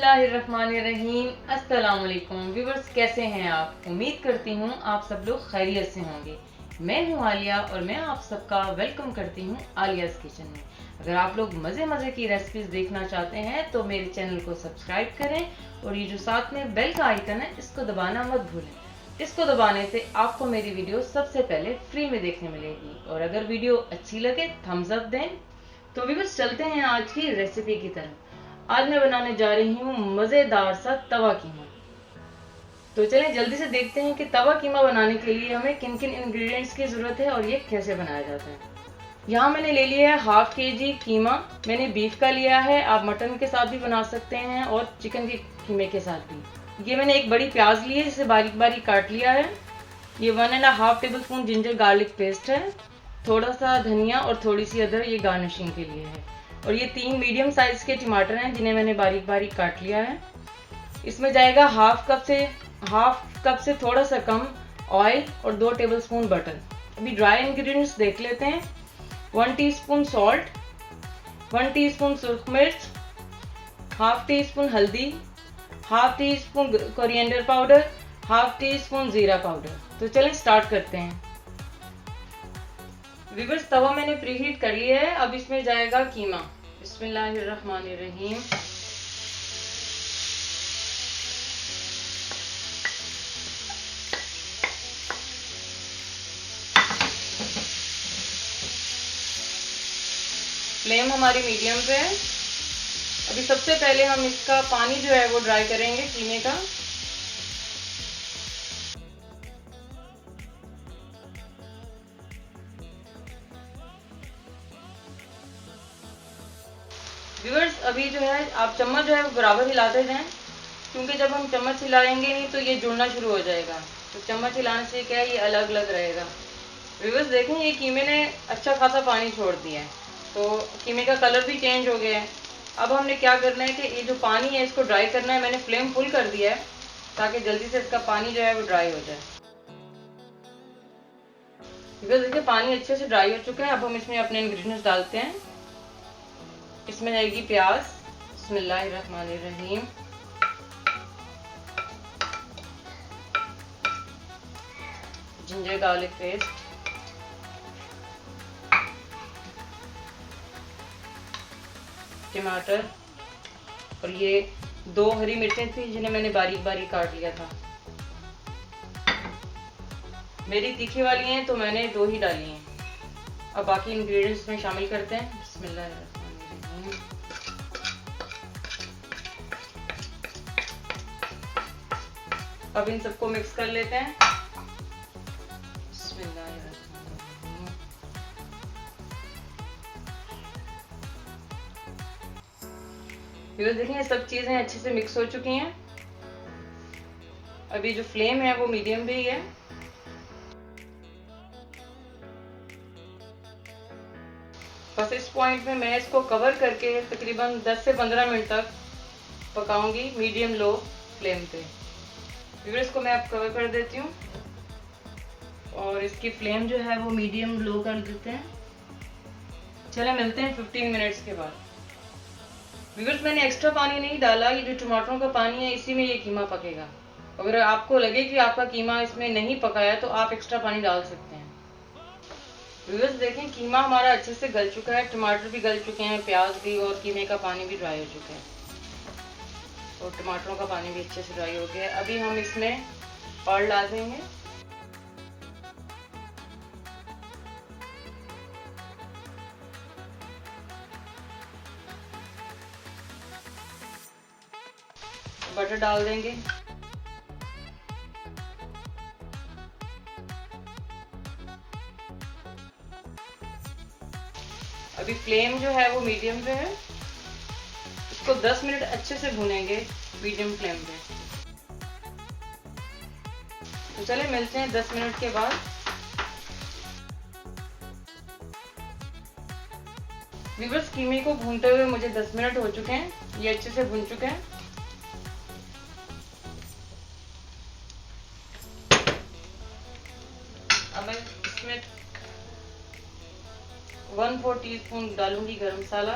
बिस्मिल्लाहिर्रहमानिर्रहीम। अस्सलाम वालेकुम व्यूवर्स, कैसे हैं आप? उम्मीद करती हूँ आप सब लोग खैरियत से होंगे। मैं हूँ आलिया और मैं आप सबका वेलकम करती हूँ आलियाज़ किचन में। अगर आप लोग मज़े मज़े की रेसिपीज देखना चाहते हैं तो मेरे चैनल को सब्सक्राइब करें और ये जो साथ में बेल का आइकन है इसको दबाना मत भूलें। इसको दबाने से आपको मेरी वीडियो सबसे पहले फ्री में देखने मिलेगी और अगर वीडियो अच्छी लगे थम्स अप दें। तो व्यूवर्स, चलते हैं आज की रेसिपी की तरफ। आज मैं बनाने जा रही हूँ मज़ेदार सा तवा कीमा। तो चलें जल्दी से देखते हैं कि तवा कीमा बनाने के लिए हमें किन किन इंग्रेडिएंट्स की ज़रूरत है और ये कैसे बनाया जाता है। यहाँ मैंने ले लिया है हाफ केजी कीमा। मैंने बीफ का लिया है, आप मटन के साथ भी बना सकते हैं और चिकन के कीमे के साथ भी। ये मैंने एक बड़ी प्याज ली है जिसे बारीक बारीक काट लिया है। ये 1.5 table spoon ginger garlic paste है। थोड़ा सा धनिया और थोड़ी सी अदरक ये गार्निशिंग के लिए है। और ये 3 मीडियम साइज के टमाटर हैं जिन्हें मैंने बारीक बारीक काट लिया है। इसमें जाएगा हाफ कप से थोड़ा सा कम ऑयल और 2 टेबल स्पून बटर। अभी ड्राई इंग्रेडिएंट्स देख लेते हैं। 1 टीस्पून सॉल्ट, 1 टीस्पून सुरख मिर्च, हाफ टी स्पून हल्दी, half tea spoon coriander powder, half tea spoon जीरा पाउडर। तो चलें स्टार्ट करते हैं। व्यूअर्स, तवा मैंने प्रीहीट कर लिया है। अब इसमें जाएगा कीमा। बिस्मिल्लाहिर्रहमानिर्रहीम। फ्लेम हमारी मीडियम पे है। अभी सबसे पहले हम इसका पानी जो है वो ड्राई करेंगे कीमे का। व्यूअर्स, अभी जो है आप चम्मच जो है वो बराबर हिलाते जाएं, क्योंकि जब हम चम्मच हिलाएंगे नहीं तो ये जुड़ना शुरू हो जाएगा। तो चम्मच हिलाने से क्या है, ये अलग अलग रहेगा। व्यूअर्स देखें, ये कीमे ने अच्छा खासा पानी छोड़ दिया है, तो कीमे का कलर भी चेंज हो गया है। अब हमने क्या करना है कि ये जो पानी है इसको ड्राई करना है। मैंने फ्लेम फुल कर दिया है ताकि जल्दी से इसका पानी जो है वो ड्राई हो जाए। व्यूअर्स देखिए, पानी अच्छे से ड्राई हो चुका है। अब हम इसमें अपने इंग्रेडिएंट्स डालते हैं। इसमें जाएगी प्याज। बिस्मिल्लाहिर्रहमानिर्रहीम। जिंजर गार्लिक पेस्ट, टमाटर और ये 2 हरी मिर्चें थी जिन्हें मैंने बारीक बारीक काट लिया था। मेरी तीखी वाली हैं तो मैंने 2 ही डाली हैं। अब बाकी इंग्रेडिएंट्स में शामिल करते हैं। बिस्मिल्लाहिर्रहमानिर्रहीम। अब इन सबको मिक्स कर लेते हैं। ये देखिए, सब चीजें अच्छे से मिक्स हो चुकी हैं। अभी जो फ्लेम है वो मीडियम पे ही है। बस इस पॉइंट में मैं इसको कवर करके तकरीबन 10 से 15 मिनट तक पकाऊंगी मीडियम लो फ्लेम पे। फिर इसको मैं अब कवर कर देती हूँ और इसकी फ्लेम जो है वो मीडियम लो कर देते हैं। चले मिलते हैं 15 मिनट्स के बाद। व्यूअर्स, मैंने एक्स्ट्रा पानी नहीं डाला। ये जो टमाटरों का पानी है इसी में ये कीमा पकेगा। अगर आपको लगे कि आपका कीमा इसमें नहीं पका है तो आप एक्स्ट्रा पानी डाल सकते हैं। व्यूअर्स देखें, कीमा हमारा अच्छे से गल चुका है, टमाटर भी गल चुके हैं, प्याज भी, और कीमे का पानी भी ड्राई हो चुका है और टमाटरों का पानी भी अच्छे से ड्राई हो गया है। अभी हम इसमें ऑयल डाल देंगे। बटर डाल देंगे। अभी फ्लेम जो है वो मीडियम पे है। इसको 10 मिनट अच्छे से भूनेंगे मीडियम फ्लेम पे। तो चले मिलते हैं 10 मिनट के बाद। व्यूअर्स, कीमे को भूनते हुए मुझे 10 मिनट हो चुके हैं। ये अच्छे से भून चुके हैं। अब मैं इसमें 1/4 टीस्पून डालूंगी गरम मसाला,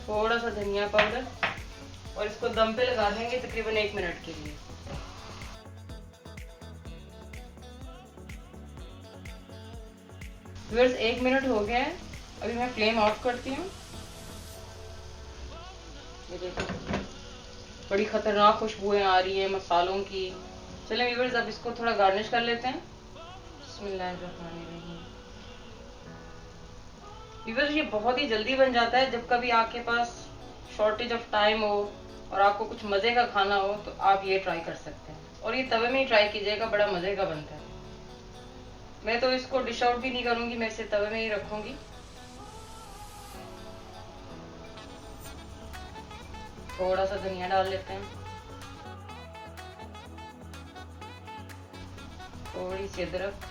थोड़ा सा धनिया पाउडर और इसको दम पे लगा देंगे तकरीबन 1 मिनट के लिए। व्यूअर्स 1 मिनट हो गया है, अभी मैं फ्लेम ऑफ करती हूँ। ये देखो बड़ी खतरनाक खुशबुएं आ रही है मसालों की। चलें व्यूअर्स अब इसको थोड़ा गार्निश कर लेते हैं। बिस्मिल्लाहिर्रहमानिर्रहीम। व्यूअर्स ये बहुत ही जल्दी बन जाता है। जब कभी आपके पास शॉर्टेज ऑफ टाइम हो और आपको कुछ मज़े का खाना हो तो आप ये ट्राई कर सकते हैं, और ये तवे में ही ट्राई कीजिएगा, बड़ा मज़े का बनता है। मैं तो इसको डिश आउट भी नहीं करूँगी, मैं इसे तवे में ही रखूँगी। थोड़ा सा धनिया डाल लेते हैं, थोड़ी सी अदरक,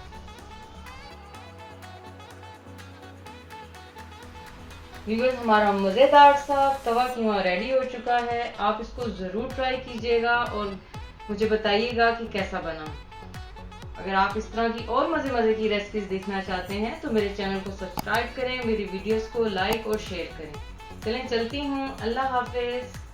व्यूअर्स हमारा मज़ेदार सा तवा कीमा रेडी हो चुका है। आप इसको ज़रूर ट्राई कीजिएगा और मुझे बताइएगा कि कैसा बना। अगर आप इस तरह की और मज़े की रेसिपीज देखना चाहते हैं तो मेरे चैनल को सब्सक्राइब करें, मेरी वीडियोस को लाइक और शेयर करें। चलें चलती हूँ, अल्लाह हाफिज़।